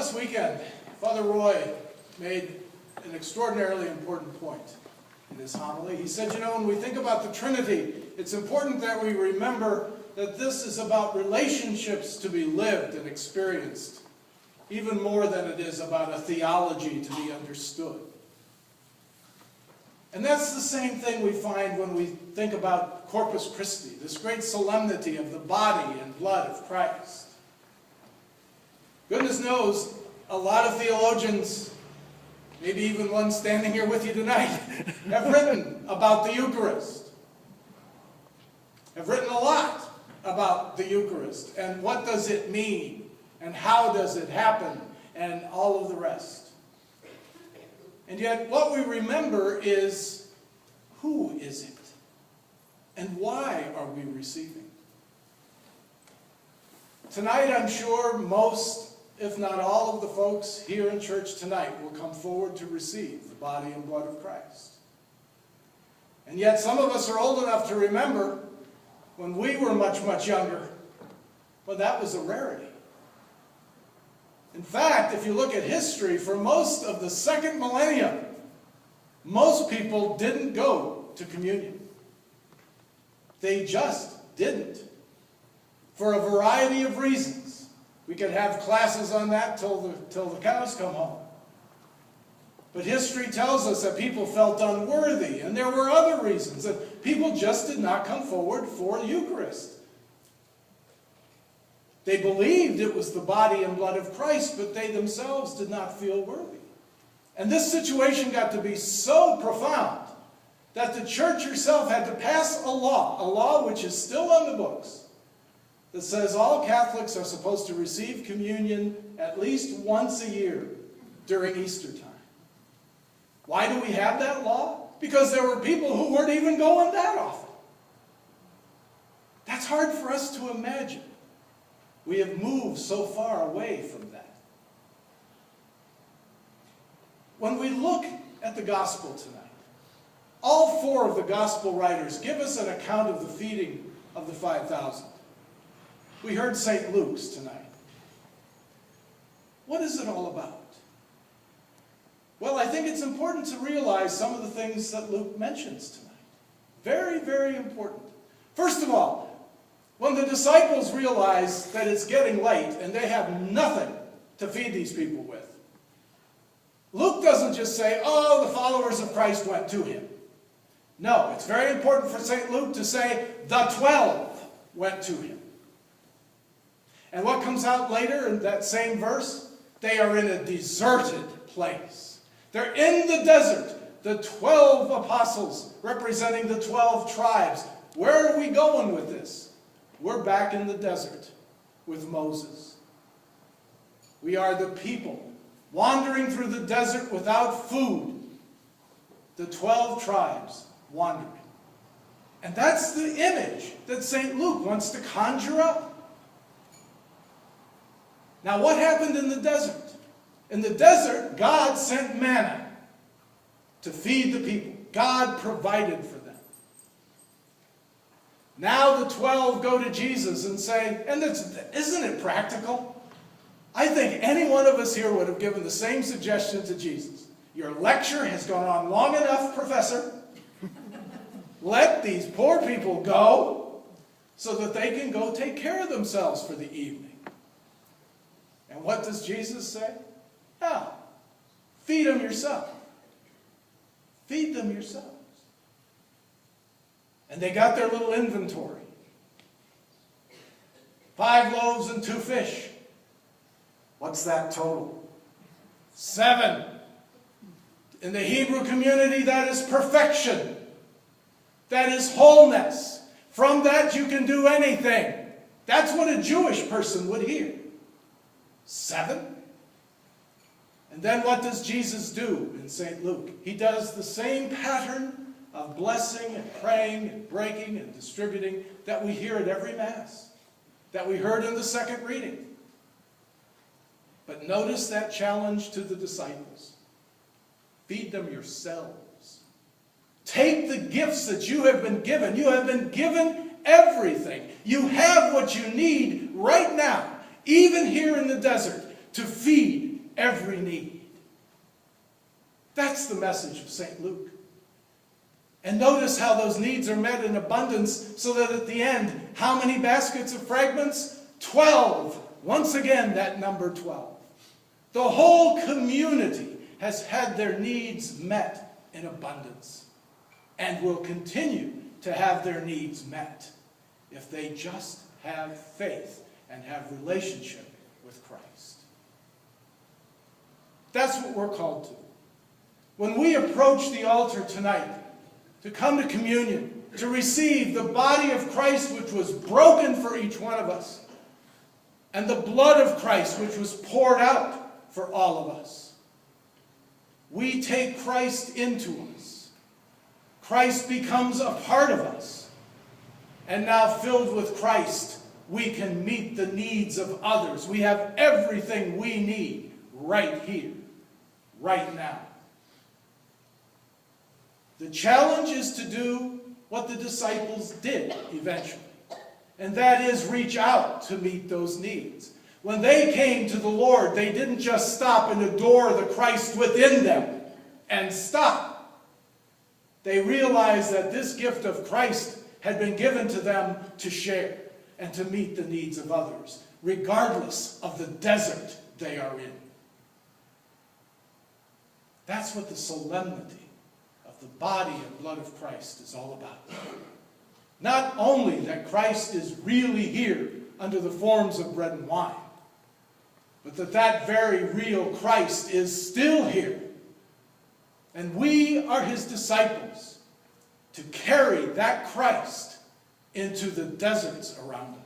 Last weekend, Father Roy made an extraordinarily important point in his homily. He said, when we think about the Trinity, it's important that we remember that this is about relationships to be lived and experienced, even more than it is about a theology to be understood. And that's the same thing we find when we think about Corpus Christi, this great solemnity of the body and blood of Christ. Goodness knows, a lot of theologians, maybe even one standing here with you tonight, have written about the Eucharist. Have written a lot about the Eucharist and what does it mean and how does it happen and all of the rest. And yet what we remember is, who is it? And why are we receiving? Tonight, I'm sure most, if not all of the folks here in church tonight will come forward to receive the body and blood of Christ. And yet some of us are old enough to remember when we were much, much younger, well, that was a rarity. In fact, if you look at history, for most of the second millennium, most people didn't go to communion. They just didn't. For a variety of reasons. We could have classes on that till the cows come home. But history tells us that people felt unworthy, and there were other reasons, that people just did not come forward for the Eucharist. They believed it was the body and blood of Christ, but they themselves did not feel worthy. And this situation got to be so profound that the church herself had to pass a law which is still on the books, that says all Catholics are supposed to receive communion at least once a year during Easter time. Why do we have that law? Because there were people who weren't even going that often. That's hard for us to imagine. We have moved so far away from that. When we look at the gospel tonight, all four of the gospel writers give us an account of the feeding of the 5,000. We heard St. Luke's tonight. What is it all about? Well, I think it's important to realize some of the things that Luke mentions tonight. Very, very important. First of all, when the disciples realize that it's getting late and they have nothing to feed these people with, Luke doesn't just say, oh, the followers of Christ went to him. No, it's very important for St. Luke to say, the 12 went to him. And what comes out later in that same verse? They are in a deserted place. They're in the desert. The 12 apostles representing the 12 tribes. Where are we going with this? We're back in the desert with Moses. We are the people wandering through the desert without food. The 12 tribes wandering. And that's the image that St. Luke wants to conjure up. Now, what happened in the desert? In the desert, God sent manna to feed the people. God provided for them. Now the 12 go to Jesus and say, and isn't it practical? I think any one of us here would have given the same suggestion to Jesus. Your lecture has gone on long enough, Professor. Let these poor people go so that they can go take care of themselves for the evening. And what does Jesus say? Ah, feed them yourself. Feed them yourselves. And they got their little inventory. 5 loaves and 2 fish. What's that total? 7. In the Hebrew community, that is perfection. That is wholeness. From that you can do anything. That's what a Jewish person would hear. 7. And then what does Jesus do in St. Luke? He does the same pattern of blessing and praying and breaking and distributing that we hear at every Mass, that we heard in the second reading. But notice that challenge to the disciples. Feed them yourselves. Take the gifts that you have been given. You have been given everything. You have what you need right now, even here in the desert, to feed every need. That's the message of St. Luke. And notice how those needs are met in abundance, so that at the end, how many baskets of fragments? 12. Once again, that number 12. The whole community has had their needs met in abundance, and will continue to have their needs met if they just have faith and have relationship with Christ. That's what we're called to. When we approach the altar tonight, to come to communion, to receive the body of Christ which was broken for each one of us, and the blood of Christ which was poured out for all of us, we take Christ into us. Christ becomes a part of us. And now, filled with Christ, we can meet the needs of others. We have everything we need right here, right now. The challenge is to do what the disciples did eventually, and that is reach out to meet those needs. When they came to the Lord, they didn't just stop and adore the Christ within them and stop. They realized that this gift of Christ had been given to them to share and to meet the needs of others, regardless of the desert they are in. That's what the solemnity of the body and blood of Christ is all about. Not only that Christ is really here under the forms of bread and wine, but that that very real Christ is still here. And we are his disciples to carry that Christ into the deserts around us.